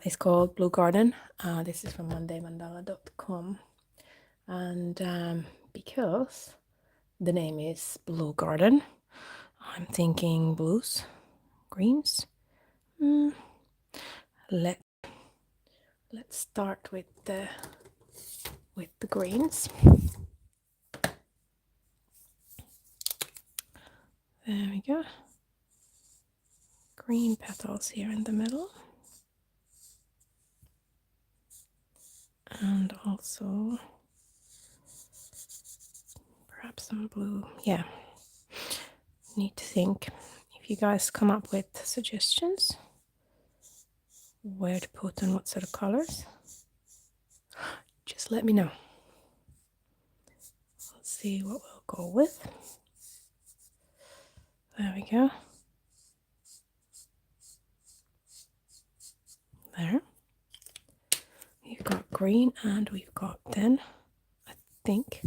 is called Blue Garden. This is from mandala.com, and because the name is Blue Garden, I'm thinking blues, greens. Let's start with the greens. There we go. Green petals here in the middle. And also perhaps some blue. Yeah. Need to think. If you guys come up with suggestions where to put and what sort of colors, just let me know. Let's see what we'll go with. There we go. There. We've got green and we've got then, I think,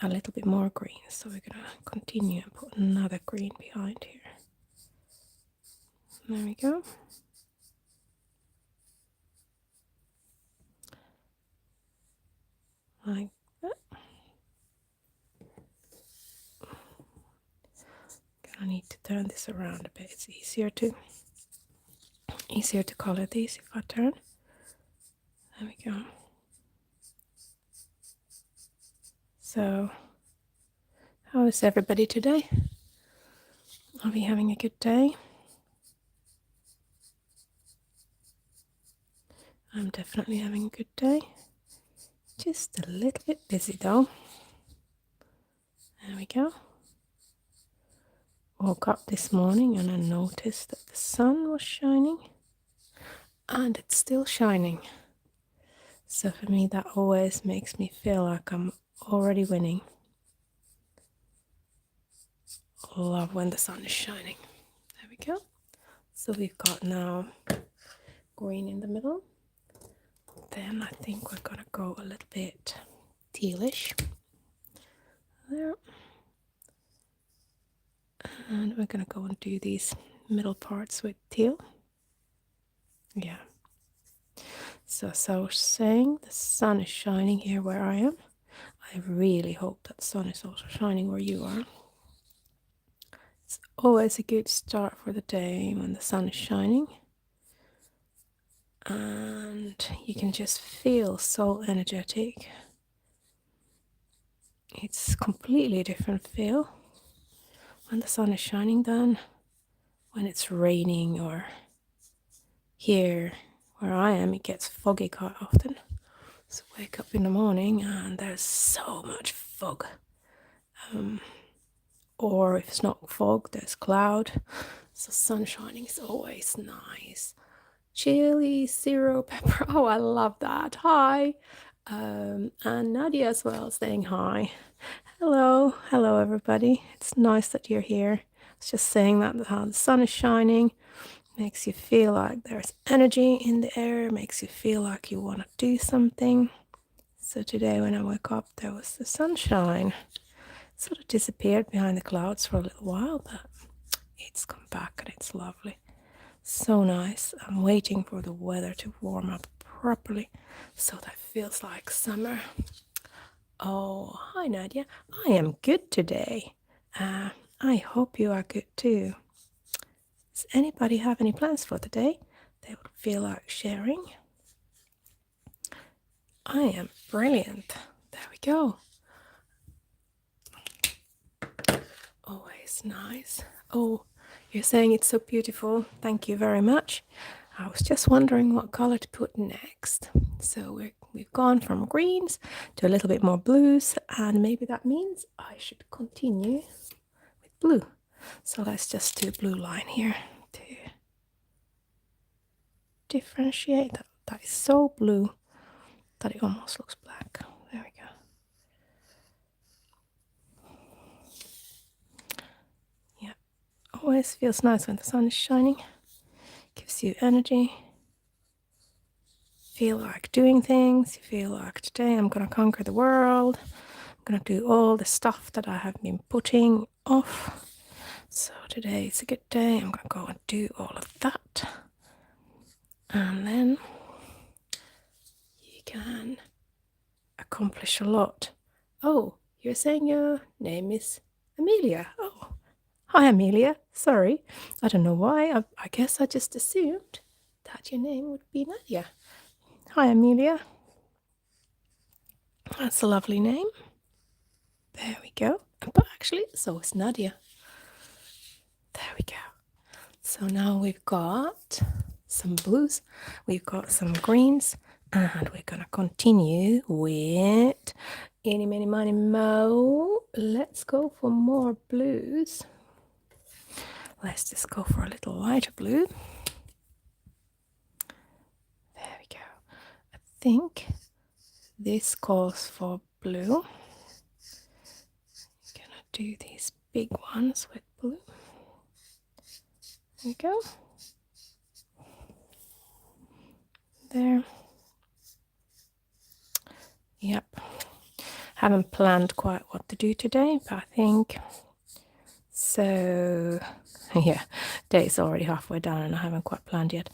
a little bit more green. So we're going to continue and put another green behind here. There we go. Like that. I need to turn this around a bit. It's easier to color these if I turn. There we go. So, how is everybody today? Are we having a good day? I'm definitely having a good day. Just a little bit busy though. There we go. Woke up this morning and I noticed that the sun was shining. And it's still shining. So for me that always makes me feel like I'm already winning. Love when the sun is shining. There we go. So we've got now green in the middle. Then I think we're gonna go a little bit tealish. There. And we're gonna go and do these middle parts with teal. Yeah. So as I was saying, the sun is shining here where I am. I really hope that the sun is also shining where you are. It's always a good start for the day when the sun is shining. And you can just feel so energetic. It's completely different feel when the sun is shining than when it's raining, or here where I am it gets foggy quite often. So wake up in the morning and there's so much fog. Or if it's not fog, there's cloud. So sun shining is always nice. Chili, syrup, pepper. Oh, I love that. Hi. And Nadia as well saying hi. Hello everybody. It's nice that you're here. I was just saying that how the sun is shining makes you feel like there's energy in the air, makes you feel like you want to do something. So today when I woke up there was the sunshine. It sort of disappeared behind the clouds for a little while, but it's come back and it's lovely. So nice. I'm waiting for the weather to warm up properly so that feels like summer. Oh, hi Nadia. I am good today. I hope you are good too. Does anybody have any plans for today they would feel like sharing? I am brilliant. There we go. Always nice. Oh, you're saying it's so beautiful. Thank you very much. I was just wondering what color to put next. So we've gone from greens to a little bit more blues, and maybe that means I should continue with blue. So let's just do a blue line here to differentiate. That is so blue that it almost looks black. There we go. Yeah, always feels nice when the sun is shining. Gives you energy. Feel like doing things. You feel like today I'm gonna conquer the world. I'm gonna do all the stuff that I have been putting off. So today it's a good day. I'm gonna go and do all of that. And then accomplish a lot. Oh, you're saying your name is Amelia. Oh, hi, Amelia. Sorry. I don't know why. I guess I just assumed that your name would be Nadia. Hi, Amelia. That's a lovely name. There we go. But actually, so is Nadia. There we go. So now we've got some blues, we've got some greens, and we're gonna continue with eeny, meeny, miny, mo. Let's go for more blues. Let's just go for a little lighter blue. There we go. I think this calls for blue. I'm gonna do these big ones with blue. There we go. There. Yep. Haven't planned quite what to do today, but I think so. Yeah, day's already halfway done and I haven't quite planned yet.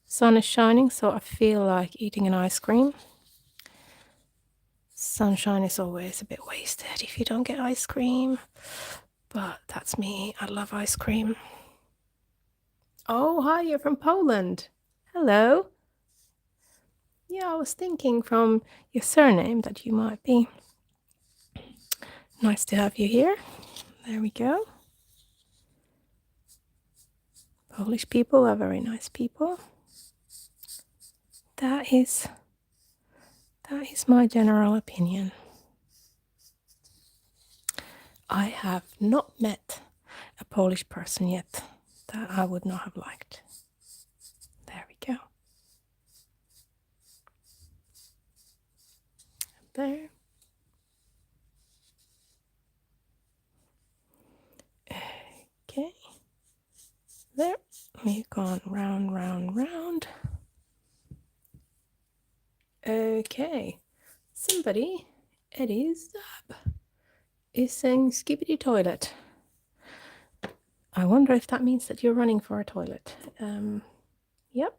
Sun is shining, so I feel like eating an ice cream. Sunshine is always a bit wasted if you don't get ice cream, but that's me. I love ice cream. Oh, hi, you're from Poland. Hello. Yeah, I was thinking from your surname that you might be. Nice to have you here. There we go. Polish people are very nice people. That is my general opinion. I have not met a Polish person yet that I would not have liked. There we go. There. Okay. There. We've gone round, round, round. Okay. Somebody, Eddie Zab, is saying skibbity toilet. I wonder if that means that you're running for a toilet. Yep.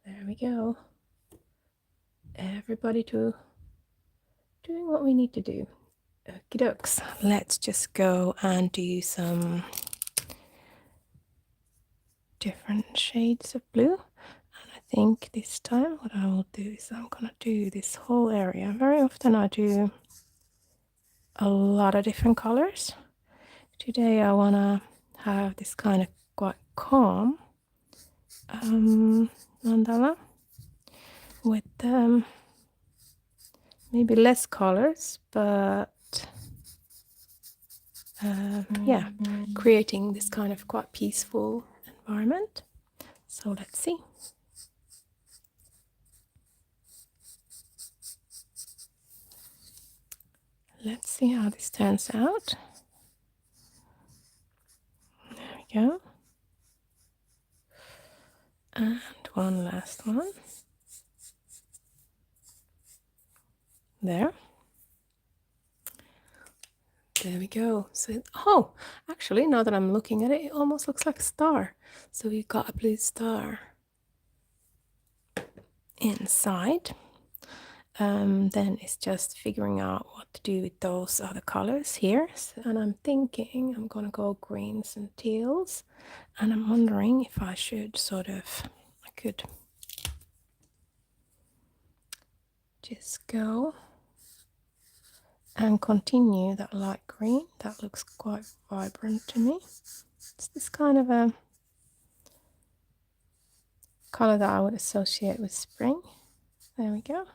There we go. Everybody to doing what we need to do. Okie dokes. Let's just go and do some different shades of blue. And I think this time what I will do is I'm gonna do this whole area. Very often I do a lot of different colors. Today I wanna have this kind of quite calm mandala with maybe less colors, but yeah, creating this kind of quite peaceful environment. So let's see. Let's see how this turns out. There we go. And one last one. There. There we go. So, oh, actually, now that I'm looking at it, it almost looks like a star. So we've got a blue star inside. Then it's just figuring out what to do with those other colors here. And I'm thinking I'm gonna go greens and teals. And I'm wondering if I should I could just go and continue that light green. That looks quite vibrant to me. It's this kind of a color that I would associate with spring. There we go.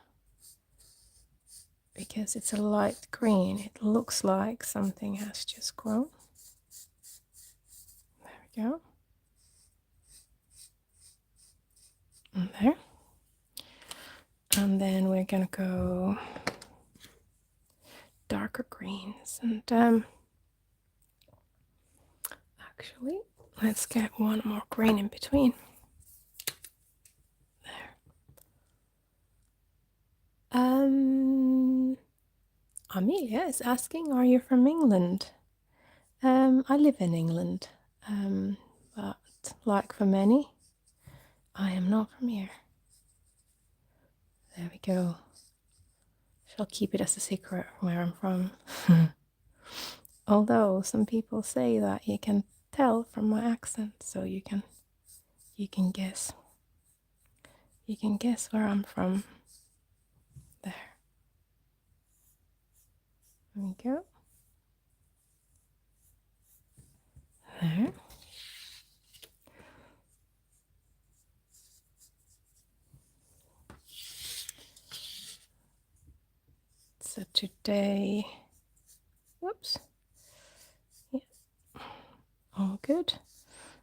Because it's a light green, it looks like something has just grown. There we go. And there. And then we're gonna go darker greens, and actually let's get one more green in between. There. Amelia is asking, are you from England? I live in England, but like for many, I am not from here. There we go. Shall keep it as a secret where I'm from. Although some people say that you can tell from my accent, so you can guess. You can guess where I'm from. There. There we go. There. So today, whoops. Yeah, all good.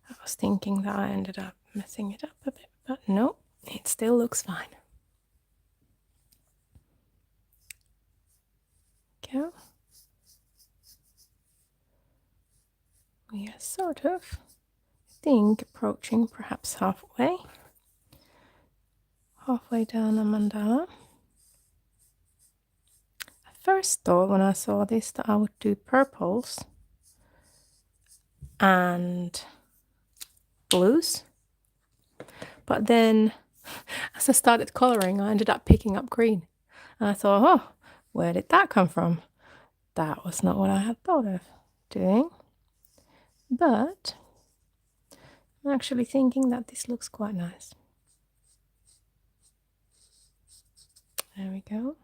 I was thinking that I ended up messing it up a bit, but no, it still looks fine. Go. We are sort of, I think, approaching perhaps halfway down a mandala. I first thought when I saw this that I would do purples and blues, but then as I started coloring I ended up picking up green, and I thought, oh, where did that come from? That was not what I had thought of doing, but I'm actually thinking that this looks quite nice. There we go.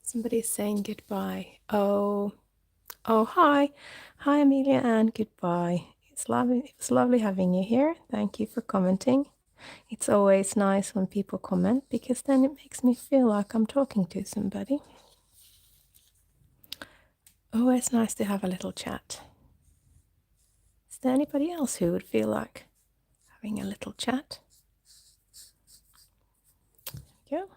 Somebody's saying goodbye. Oh, hi. Hi, Amelia Ann. Goodbye. It's lovely. It was lovely having you here. Thank you for commenting. It's always nice when people comment because then it makes me feel like I'm talking to somebody. Always nice to have a little chat. Is there anybody else who would feel like having a little chat? There we go.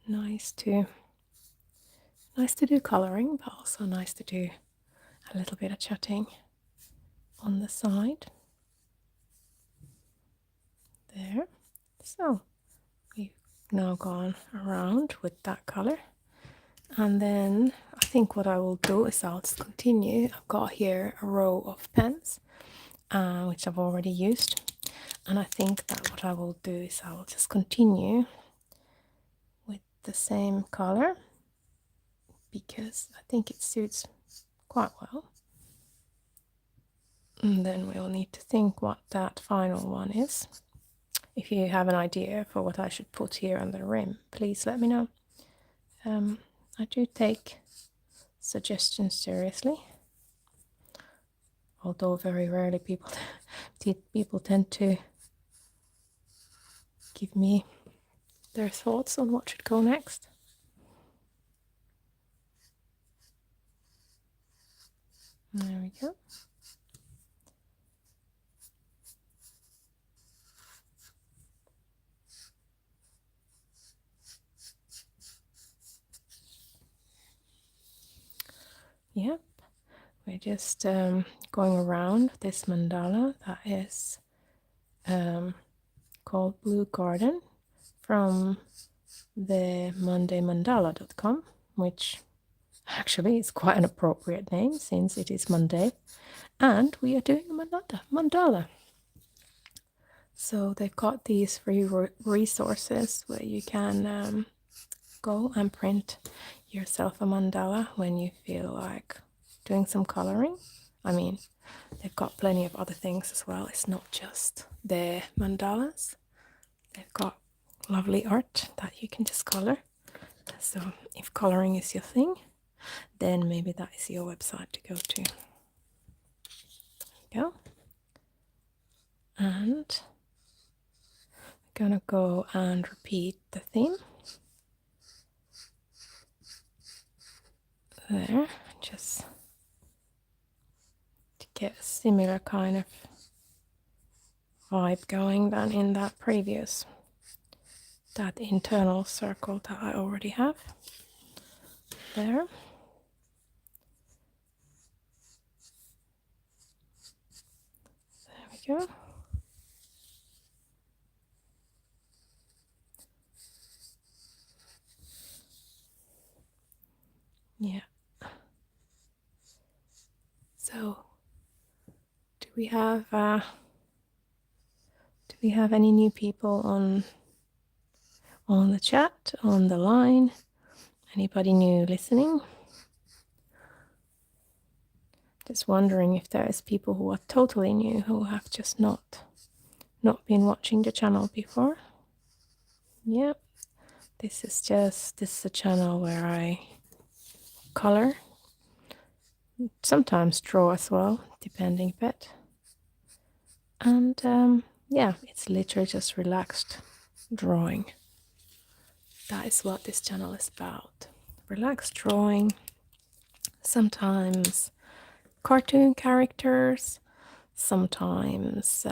Nice to do colouring, but also nice to do a little bit of chatting on the side. There. So we've now gone around with that colour, and then I think what I will do is I'll just continue. I've got here a row of pens which I've already used, and I think that what I will do is I will just continue with the same colour because I think it suits quite well. And then we'll need to think what that final one is. If you have an idea for what I should put here on the rim, please let me know. I do take suggestions seriously, although very rarely people tend to give me their thoughts on what should go next. There we go. Yep, we're just going around this mandala that is called Blue Garden from the mondaymandala.com, which actually is quite an appropriate name since it is Monday and we are doing a mandala. So they've got these free resources where you can go and print yourself a mandala when you feel like doing some coloring. I mean, they've got plenty of other things as well. It's not just their mandalas. They've got lovely art that you can just color. So if coloring is your thing, then maybe that is your website to go to. There we go. And I'm gonna go and repeat the theme. There, just to get a similar kind of vibe going than in that internal circle that I already have. There. There we go. we have any new people on the chat, on the line? Anybody new listening? Just wondering if there's people who are totally new, who have just not been watching the channel before. Yeah, this is a channel where I color, sometimes draw as well, depending a bit. And yeah, it's literally just relaxed drawing. That is what this channel is about. Relaxed drawing, sometimes cartoon characters, sometimes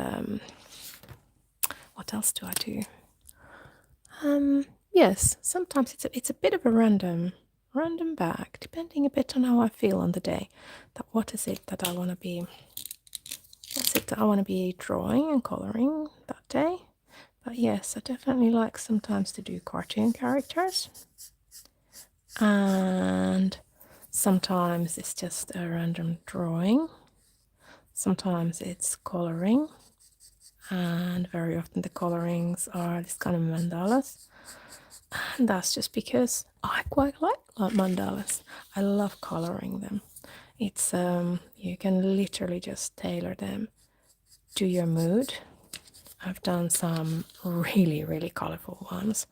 what else do I do? Yes, sometimes it's a bit of a random bag, depending a bit on how I feel on the day. That what is it that I want to be? What's it that I want to be drawing and coloring that day? But yes, I definitely like sometimes to do cartoon characters, and sometimes it's just a random drawing. Sometimes it's coloring, and very often the colorings are this kind of mandalas. And that's just because I quite like mandalas. I love coloring them. It's you can literally just tailor them to your mood. I've done some really colorful ones,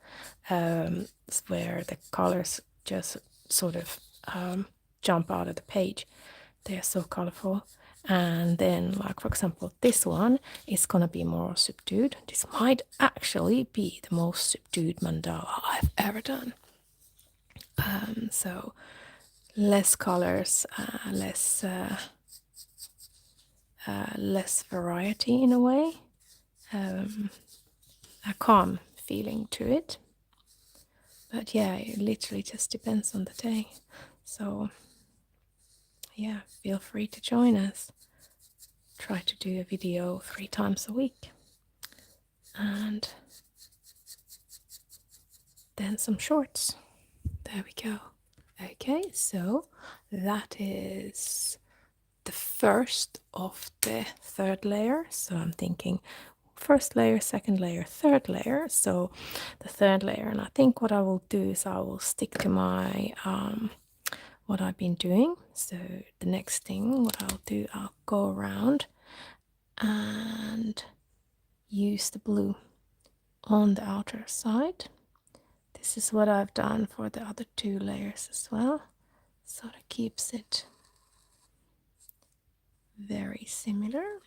where the colors just sort of jump out of the page. They're so colorful. And then, like for example, this one is gonna be more subdued. This might actually be the most subdued mandala I've ever done. So less colors, less variety in a way, a calm feeling to it. But yeah, it literally just depends on the day. So yeah, feel free to join us. Try to do a video 3 times a week. And then some shorts. There we go. Okay, so that is the first of the third layer. So I'm thinking first layer, second layer, third layer. So the third layer, and I think what I will do is I will stick to my what I've been doing. So the next thing, what I'll do, I'll go around and use the blue on the outer side. This is what I've done for the other 2 layers as well. So that keeps it very similar,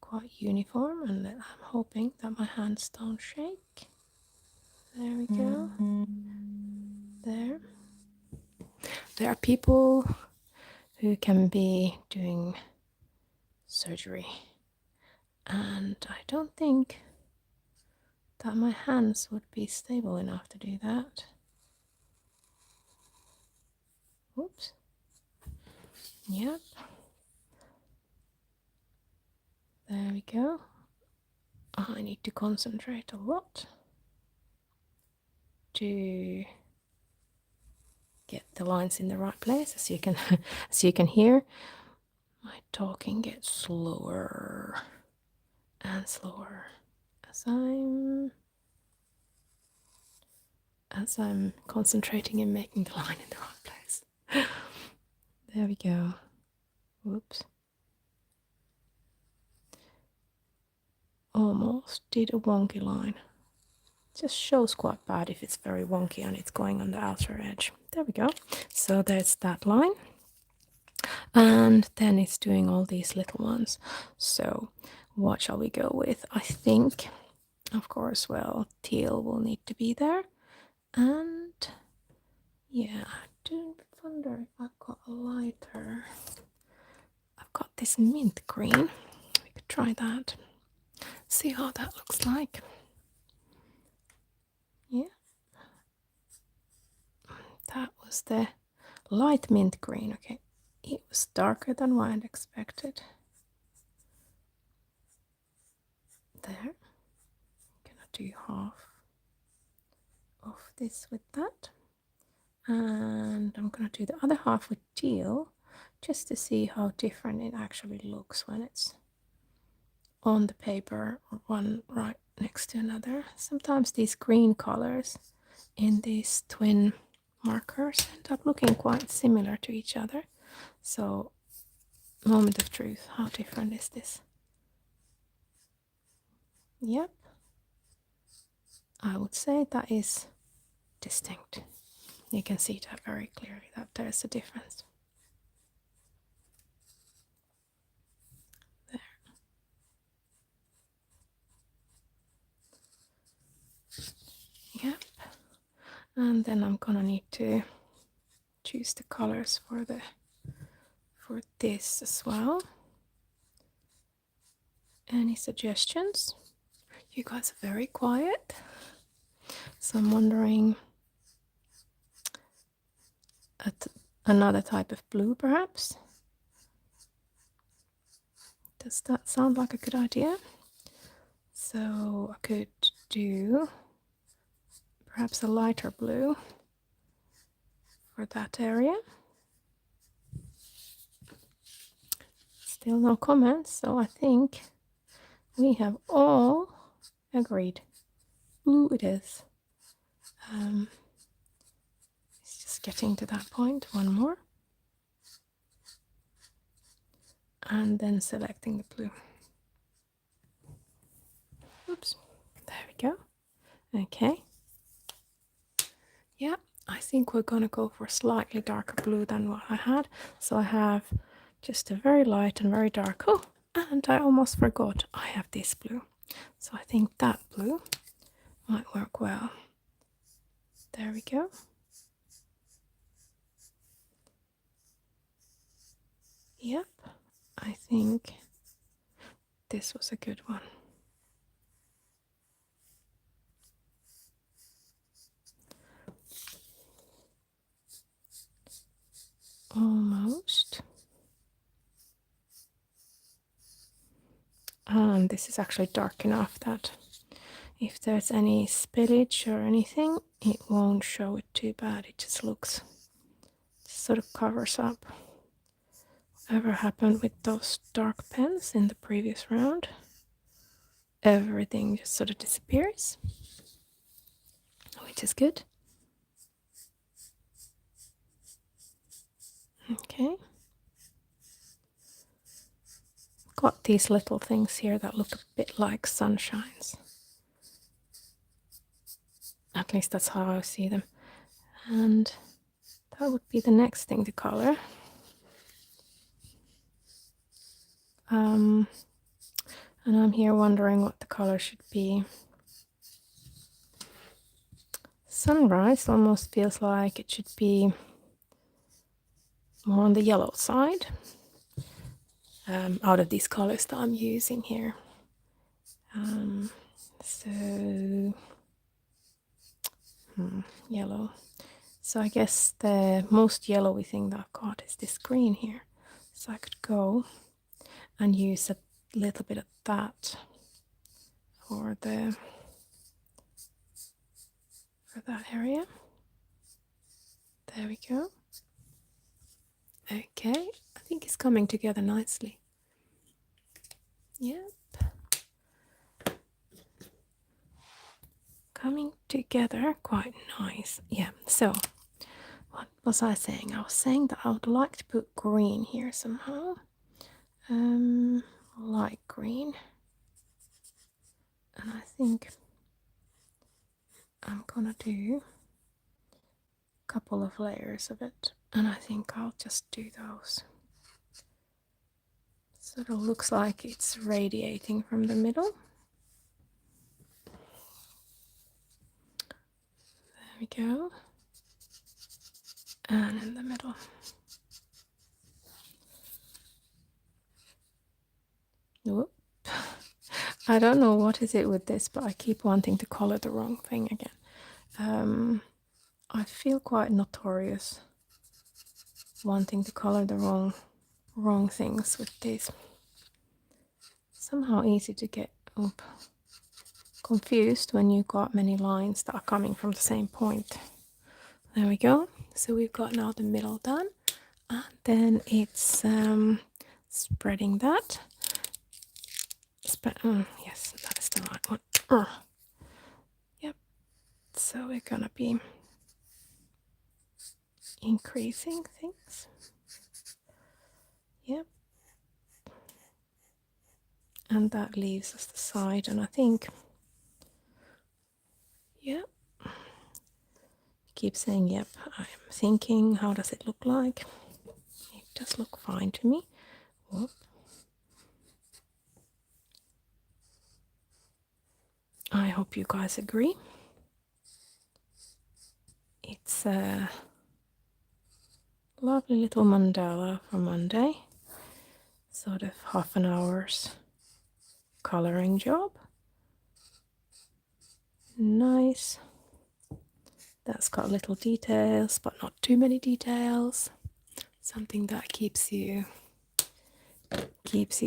quite uniform, and I'm hoping that my hands don't shake. There we go. There. There are people who can be doing surgery, and I don't think that my hands would be stable enough to do that. Oops. Yep. There we go. I need to concentrate a lot to get the lines in the right place. As you can as you can hear, my talking gets slower and slower as I'm concentrating in making the line in the right place. There we go. Whoops. Almost did a wonky line. Just shows quite bad if it's very wonky and it's going on the outer edge. There we go. So there's that line. And then it's doing all these little ones. So what shall we go with? I think, of course, well, teal will need to be there. And yeah, I do wonder if I've got a lighter. I've got this mint green. We could try that. See how that looks like. Yeah. That was the light mint green. Okay. It was darker than what I'd expected. There. I'm gonna do half of this with that. And I'm gonna do the other half with teal just to see how different it actually looks when it's on the paper or one right next to another. Sometimes these green colors in these twin markers end up looking quite similar to each other. So, moment of truth, how different is this? Yep, I would say that is distinct. You can see that very clearly that there's a difference. There. Yep. And then I'm gonna need to choose the colors for this as well. Any suggestions? You guys are very quiet. So I'm wondering at another type of blue perhaps. Does that sound like a good idea? So I could do perhaps a lighter blue for that area. Still no comments, so I think we have all agreed. Blue it is. It's just getting to that point. One more. And then selecting the blue. Oops. There we go. Okay. Yeah, I think we're gonna go for slightly darker blue than what I had. So I have just a very light and very dark. Oh, and I almost forgot I have this blue. So I think that blue might work well. There we go. Yep, I think this was a good one. Almost. And this is actually dark enough that if there's any spillage or anything, it won't show it too bad. It just looks, sort of covers up whatever happened with those dark pens in the previous round. Everything just sort of disappears, which is good. Okay. Got these little things here that look a bit like sunshines. At least that's how I see them. And that would be the next thing to color. And I'm here wondering what the color should be. Sunrise almost feels like it should be more on the yellow side. Out of these colors that I'm using here. Yellow. So I guess the most yellowy thing that I've got is this green here. So I could go and use a little bit of that for that area. There we go. Okay, I think it's coming together nicely. Yep. Coming together quite nice. Yeah, so what was I saying? I was saying that I would like to put green here somehow. Light green. And I think I'm gonna do a couple of layers of it. And I think I'll just do those. Sort of looks like it's radiating from the middle. There we go. And in the middle. Whoop. I don't know what is it with this, but I keep wanting to color the wrong thing again. I feel quite notorious wanting to color the wrong things with these. Somehow easy to get confused when you've got many lines that are coming from the same point. There we go. So we've got now the middle done. And then it's spreading that. Yes, that is the right one. Yep. So we're gonna be increasing things. Yep. And that leaves us the side, and I think, yep. Keep saying, yep, I'm thinking, how does it look like? It does look fine to me. Whoop. I hope you guys agree. It's a lovely little mandala for Monday. Sort of half an hour's coloring job. Nice. That's got little details, but not too many details. Something that keeps you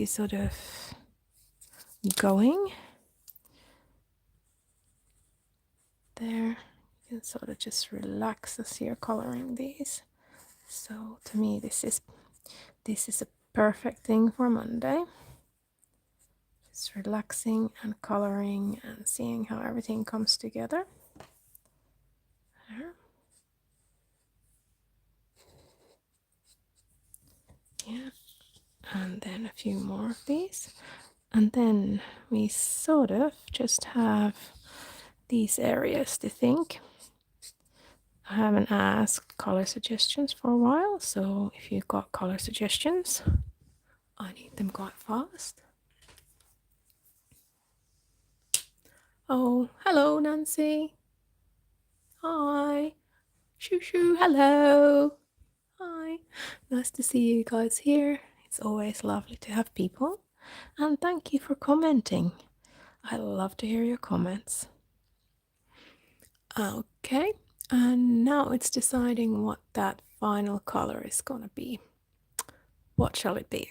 sort of going. There, you can sort of just relax as you're coloring these. So to me, this is a perfect thing for Monday. Just relaxing and coloring and seeing how everything comes together. There. Yeah, and then a few more of these. And then we sort of just have these areas to think. I haven't asked color suggestions for a while, so if you've got color suggestions, I need them quite fast. Oh, hello, Nancy. Hi. Shoo shoo, hello. Hi. Nice to see you guys here. It's always lovely to have people. And thank you for commenting. I love to hear your comments. Okay, and now it's deciding what that final color is gonna be. What shall it be?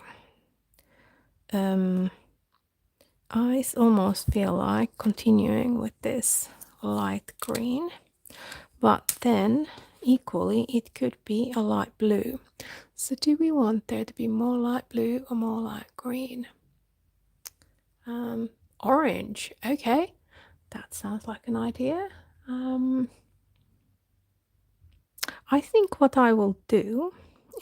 I almost feel like continuing with this light green, but then equally it could be a light blue. So do we want there to be more light blue or more light green? Orange. Okay, that sounds like an idea. I think what I will do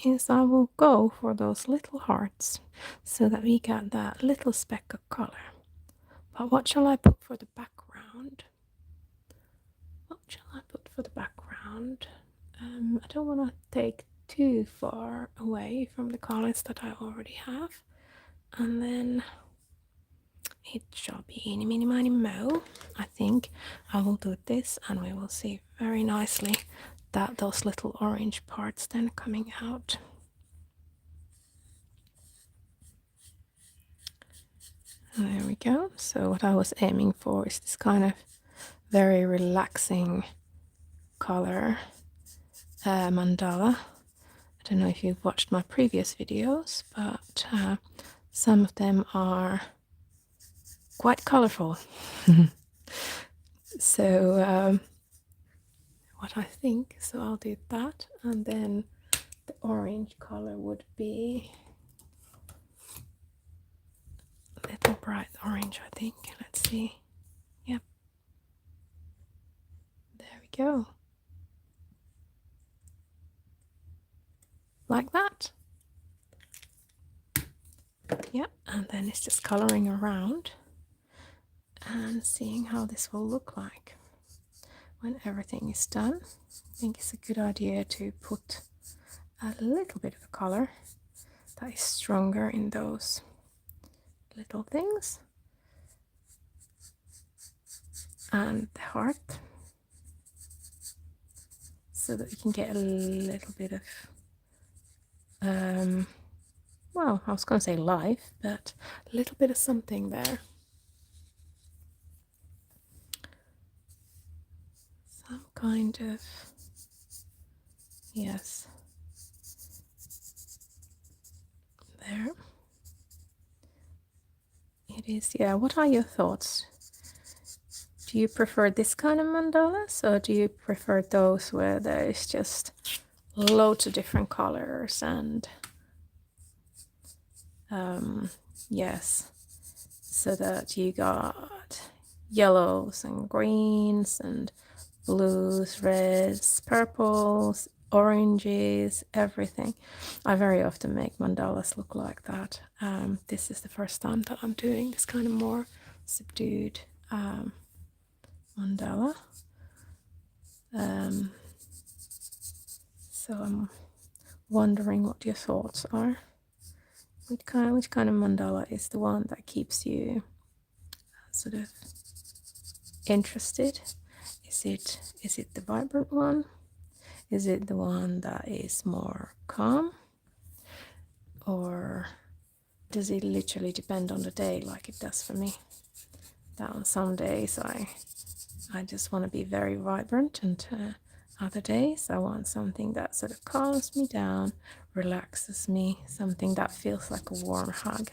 is I will go for those little hearts so that we get that little speck of color. But what shall I put for the background? What shall I put for the background? I don't want to take too far away from the colors that I already have. And then it shall be eeny, meeny, miny, mo. I think I will do this and we will see very nicely that those little orange parts then coming out. There we go. So what I was aiming for is this kind of very relaxing color mandala. I don't know if you've watched my previous videos, but some of them are quite colorful. So what I think, so I'll do that, and then the orange color would be a little bright orange, I think. Let's see. Yep. There we go. Like that. Yep, and then it's just coloring around and seeing how this will look like when everything is done. I think it's a good idea to put a little bit of color that is stronger in those little things. And the heart, so that you can get a little bit of well, I was going to say life, but a little bit of something there. Some kind of, yes, there. It is, yeah. What are your thoughts? Do you prefer this kind of mandalas, or do you prefer those where there is just loads of different colors and yes, so that you got yellows and greens and blues, reds, purples, oranges, everything. I very often make mandalas look like that. This is the first time that I'm doing this kind of more subdued mandala. So I'm wondering what your thoughts are. Which kind of mandala is the one that keeps you sort of interested? Is it the vibrant one? Is it the one that is more calm? Or does it literally depend on the day like it does for me? That on some days I just want to be very vibrant, and other days I want something that sort of calms me down, relaxes me, something that feels like a warm hug,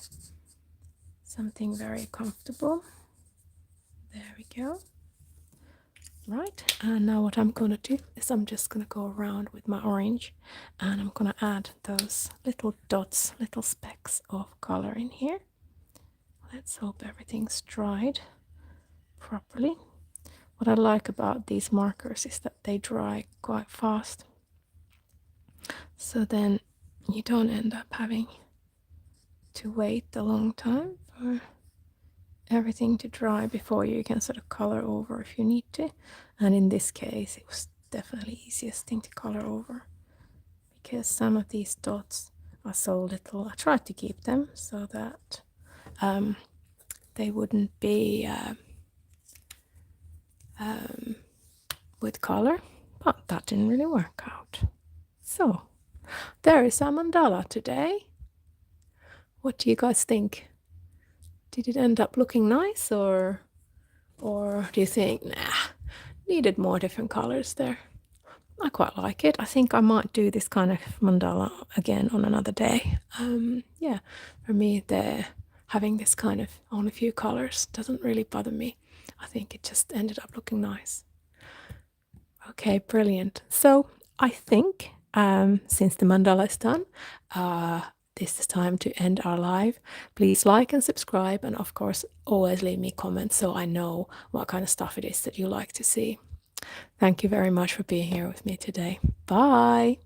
something very comfortable. There we go. Right, and now what I'm gonna do is I'm just gonna go around with my orange and I'm gonna add those little dots, little specks of color in here. Let's hope everything's dried properly. What I like about these markers is that they dry quite fast, so then you don't end up having to wait a long time for everything to dry before you can sort of color over if you need to. And in this case it was definitely easiest thing to color over, because some of these dots are so little. I tried to keep them so that they wouldn't be with color, but that didn't really work out. So there is our mandala today. What do you guys think? Did it end up looking nice, or do you think, nah, needed more different colors there? I quite like it. I think I might do this kind of mandala again on another day. Yeah, for me, having this kind of on a few colors doesn't really bother me. I think it just ended up looking nice. Okay, brilliant. So I think since the mandala is done, this is time to end our live. Please like and subscribe, and of course always leave me comments so I know what kind of stuff it is that you like to see. Thank you very much for being here with me today. Bye.